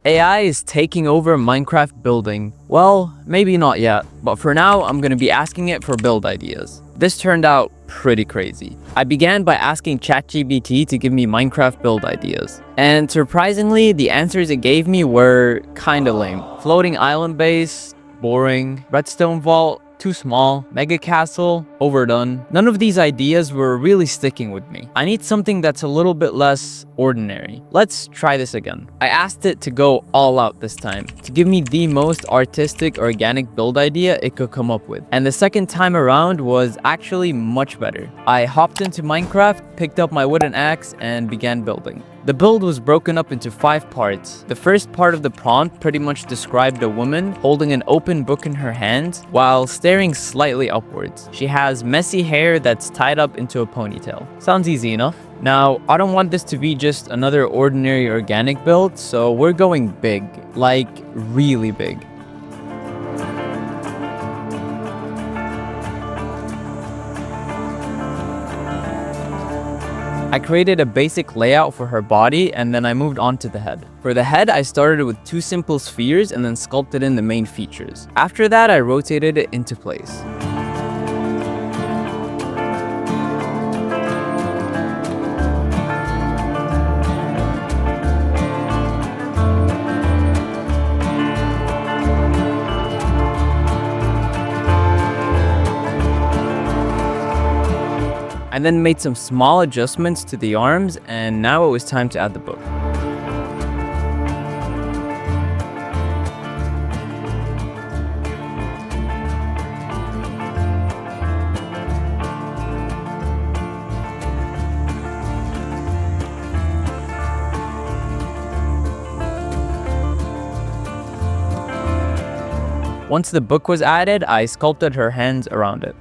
AI is taking over Minecraft building. Well, maybe not yet, but for now, I'm gonna be asking it for build ideas. This turned out pretty crazy. I began by asking ChatGPT to give me Minecraft build ideas. And surprisingly, the answers it gave me were kinda lame. Floating island base, boring. Redstone vault, too small. Mega castle, overdone. None of these ideas were really sticking with me. I need something that's a little bit less ordinary. Let's try this again. I asked it to go all out this time, to give me the most artistic organic build idea it could come up with. And the second time around was actually much better. I hopped into Minecraft, picked up my wooden axe, and began building. The build was broken up into 5 parts. The first part of the prompt pretty much described a woman holding an open book in her hand while staring slightly upwards. She has messy hair that's tied up into a ponytail. Sounds easy enough. Now, I don't want this to be just another ordinary organic build, so we're going big, like really big. I created a basic layout for her body and then I moved on to the head. For the head, I started with 2 simple spheres and then sculpted in the main features. After that, I rotated it into place. I then made some small adjustments to the arms, and now it was time to add the book. Once the book was added, I sculpted her hands around it.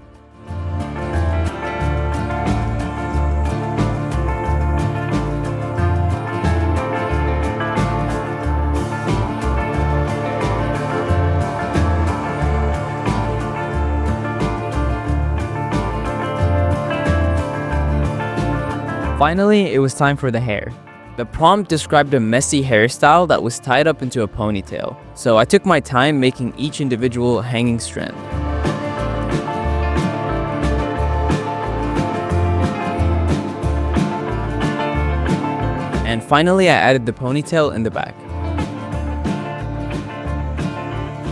Finally, it was time for the hair. The prompt described a messy hairstyle that was tied up into a ponytail, so I took my time making each individual hanging strand. And finally, I added the ponytail in the back.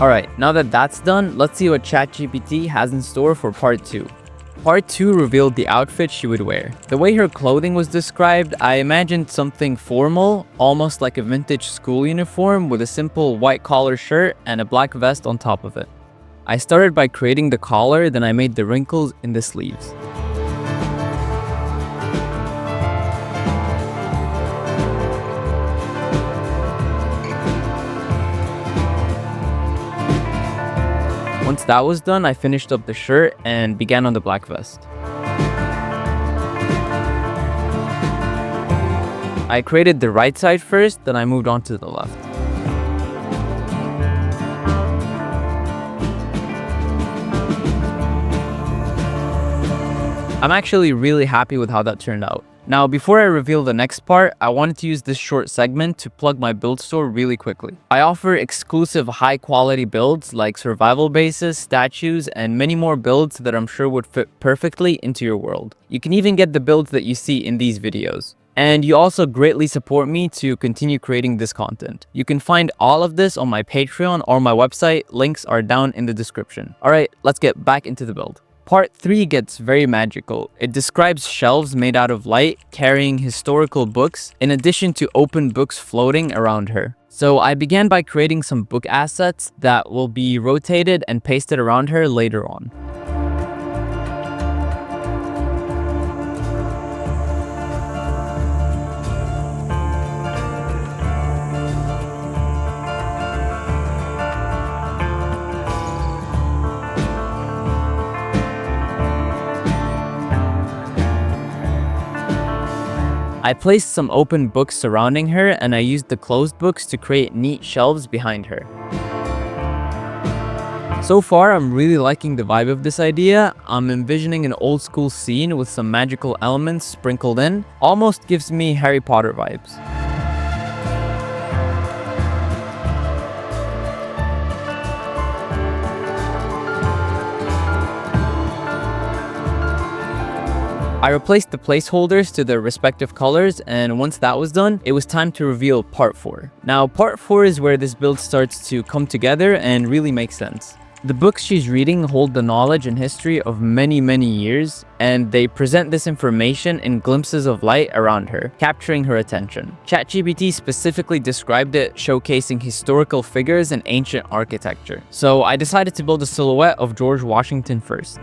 Alright, now that that's done, let's see what ChatGPT has in store for part 2. Part 2 revealed the outfit she would wear. The way her clothing was described, I imagined something formal, almost like a vintage school uniform with a simple white collar shirt and a black vest on top of it. I started by creating the collar, then I made the wrinkles in the sleeves. Once that was done, I finished up the shirt and began on the black vest. I created the right side first, then I moved on to the left. I'm actually really happy with how that turned out. Now, before I reveal the next part, I wanted to use this short segment to plug my build store really quickly. I offer exclusive high-quality builds like survival bases, statues, and many more builds that I'm sure would fit perfectly into your world. You can even get the builds that you see in these videos. And you also greatly support me to continue creating this content. You can find all of this on my Patreon or my website. Links are down in the description. Alright, let's get back into the build. Part 3 gets very magical. It describes shelves made out of light carrying historical books, in addition to open books floating around her. So I began by creating some book assets that will be rotated and pasted around her later on. I placed some open books surrounding her, and I used the closed books to create neat shelves behind her. So far, I'm really liking the vibe of this idea. I'm envisioning an old school scene with some magical elements sprinkled in. Almost gives me Harry Potter vibes. I replaced the placeholders to their respective colors, and once that was done, it was time to reveal part 4. Now, part 4 is where this build starts to come together and really make sense. The books she's reading hold the knowledge and history of many years, and they present this information in glimpses of light around her, capturing her attention. ChatGPT specifically described it showcasing historical figures and ancient architecture. So I decided to build a silhouette of George Washington first.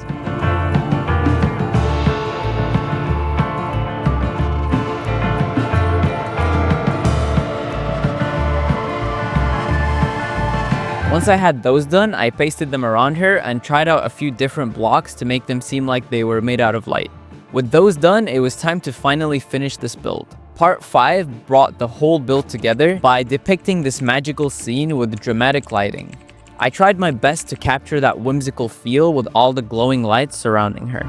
Once I had those done, I pasted them around her and tried out a few different blocks to make them seem like they were made out of light. With those done, it was time to finally finish this build. Part 5 brought the whole build together by depicting this magical scene with dramatic lighting. I tried my best to capture that whimsical feel with all the glowing lights surrounding her.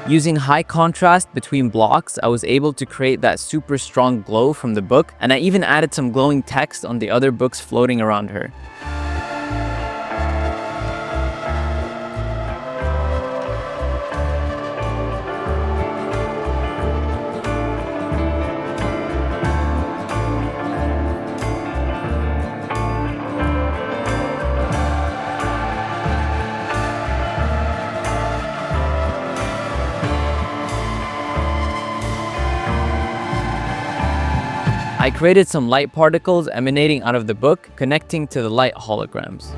Using high contrast between blocks, I was able to create that super strong glow from the book, and I even added some glowing text on the other books floating around her. I created some light particles emanating out of the book, connecting to the light holograms.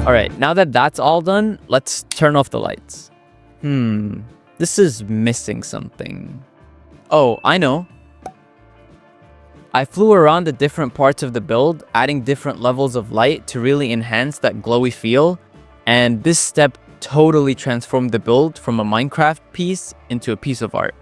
Alright, now that that's all done, let's turn off the lights. This is missing something. Oh, I know. I flew around the different parts of the build, adding different levels of light to really enhance that glowy feel, and this step totally transformed the build from a Minecraft piece into a piece of art.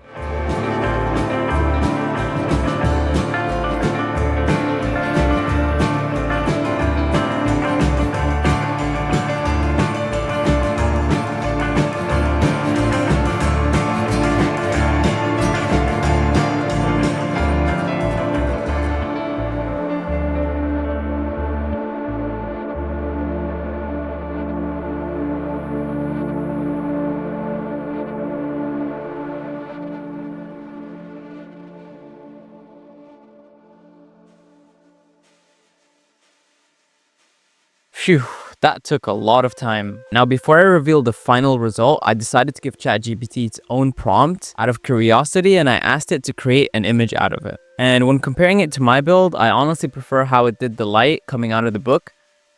Phew, that took a lot of time. Now, before I reveal the final result, I decided to give ChatGPT its own prompt out of curiosity, and I asked it to create an image out of it. And when comparing it to my build, I honestly prefer how it did the light coming out of the book.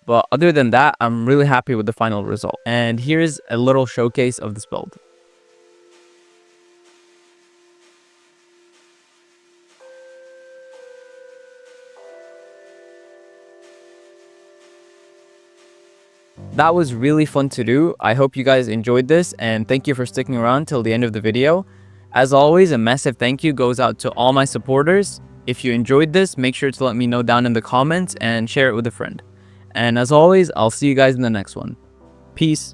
But other than that, I'm really happy with the final result. And here's a little showcase of this build. That was really fun to do. I hope you guys enjoyed this, and thank you for sticking around till the end of the video. As always, a massive thank you goes out to all my supporters. If you enjoyed this, make sure to let me know down in the comments and share it with a friend. And as always, I'll see you guys in the next one. Peace.